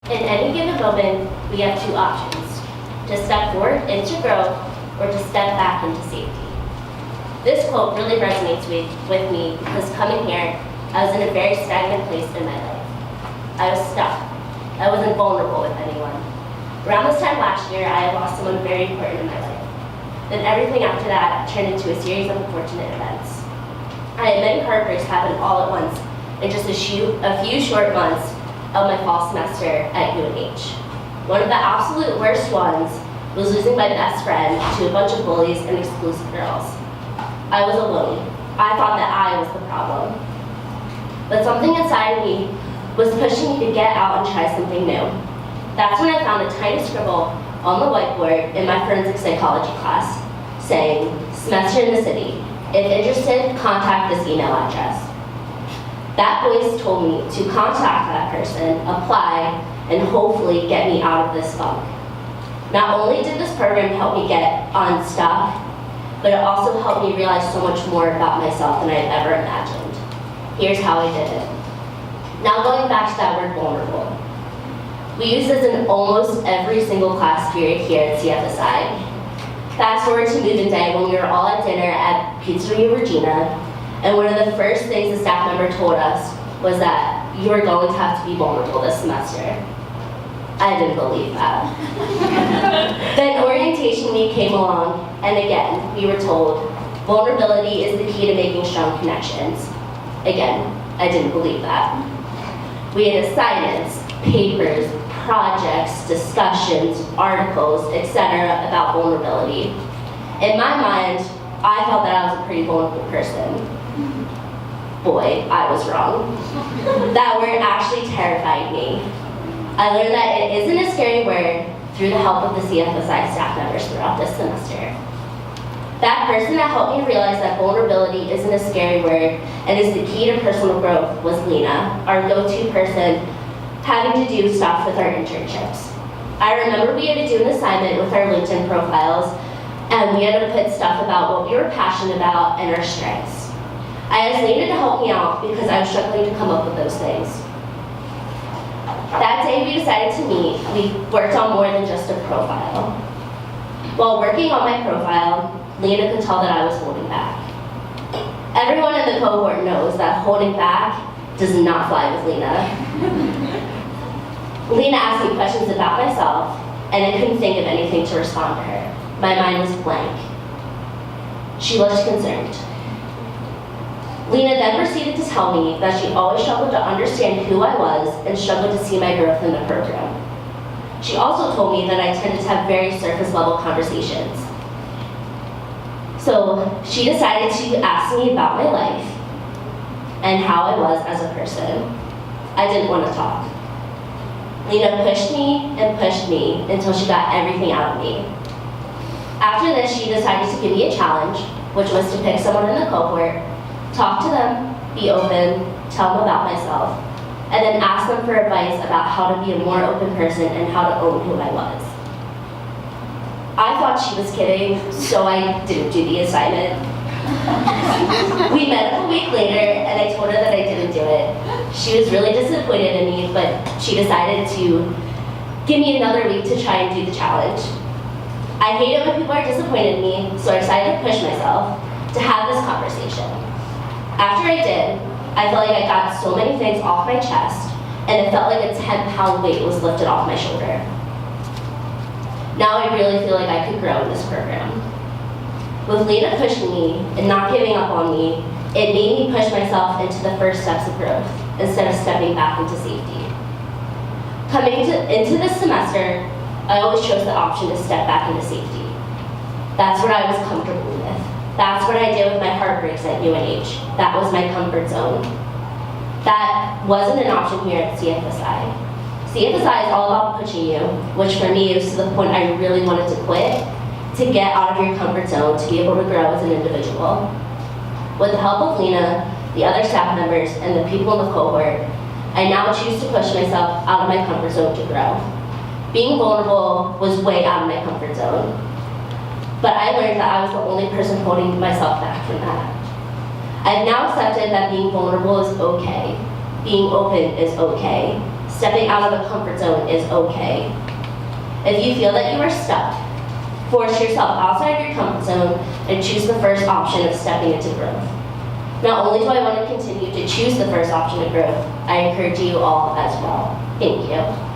In any given moment, we have two options: to step forward into growth or to step back into safety. This quote really resonates with me because coming here, I was in a very stagnant place in my life. I was stuck. I wasn't vulnerable with anyone. Around this time last year, I had lost someone very important in my life. Then everything after that turned into a series of unfortunate events. I had many heartbreaks happen all at once in just a few short months of my fall semester at UNH. One of the absolute worst ones was losing my best friend to a bunch of bullies and exclusive girls. I was alone. I thought that I was the problem. But something inside me was pushing me to get out and try something new. That's when I found a tiny scribble on the whiteboard in my forensic psychology class saying, "Semester in the city. If interested, contact this email address." That voice told me to contact that person, apply, and hopefully get me out of this funk. Not only did this program help me get unstuck, but it also helped me realize so much more about myself than I had ever imagined. Here's how I did it. Now going back to that word vulnerable. We use this in almost every single class period here at CfSI. Fast forward to move-in day when we were all at dinner at Pizzeria Regina, and one of the first things the staff member told us was that you are going to have to be vulnerable this semester. I didn't believe that. Then orientation week came along, and again, we were told vulnerability is the key to making strong connections. Again, I didn't believe that. We had assignments, papers, projects, discussions, articles, etc. about vulnerability. In my mind, I felt that I was a pretty vulnerable person. Boy, I was wrong. That word actually terrified me. I learned that it isn't a scary word through the help of the CfSI staff members throughout this semester. That person that helped me realize that vulnerability isn't a scary word and is the key to personal growth was Lena, our go-to person having to do stuff with our internships. I remember we had to do an assignment with our LinkedIn profiles, and we had to put stuff about what we were passionate about and our strengths. I asked Lena to help me out because I was struggling to come up with those things. That day we decided to meet. We worked on more than just a profile. While working on my profile, Lena could tell that I was holding back. Everyone in the cohort knows that holding back does not fly with Lena. Lena asked me questions about myself, and I couldn't think of anything to respond to her. My mind was blank. She looked concerned. Lena then proceeded to tell me that she always struggled to understand who I was and struggled to see my growth in the program. She also told me that I tended to have very surface level conversations. So she decided to ask me about my life and how I was as a person. I didn't want to talk. Lena pushed me until she got everything out of me. After this, she decided to give me a challenge, which was to pick someone in the cohort, talk to them, be open, tell them about myself, and then ask them for advice about how to be a more open person and how to own who I was. I thought she was kidding, so I didn't do the assignment. We met up a week later, and I told her that I didn't do it. She was really disappointed in me, but she decided to give me another week to try and do the challenge. I hate it when people are disappointed in me, so I decided to push myself to have this conversation. After I did, I felt like I got so many things off my chest, and it felt like a 10-pound weight was lifted off my shoulder. Now I really feel like I could grow in this program. With Lena pushing me and not giving up on me, it made me push myself into the first steps of growth instead of stepping back into safety. Coming into this semester, I always chose the option to step back into safety. That's what I was comfortable with. That's what I did with my heartbreaks at UNH. That was my comfort zone. That wasn't an option here at CfSI. CfSI is all about pushing you, which for me is to the point I really wanted to quit, to get out of your comfort zone, to be able to grow as an individual. With the help of Lena, the other staff members, and the people in the cohort, I now choose to push myself out of my comfort zone to grow. Being vulnerable was way out of my comfort zone. But I learned that I was the only person holding myself back from that. I've now accepted that being vulnerable is okay. Being open is okay. Stepping out of the comfort zone is okay. If you feel that you are stuck, force yourself outside your comfort zone and choose the first option of stepping into growth. Not only do I want to continue to choose the first option of growth, I encourage you all as well. Thank you.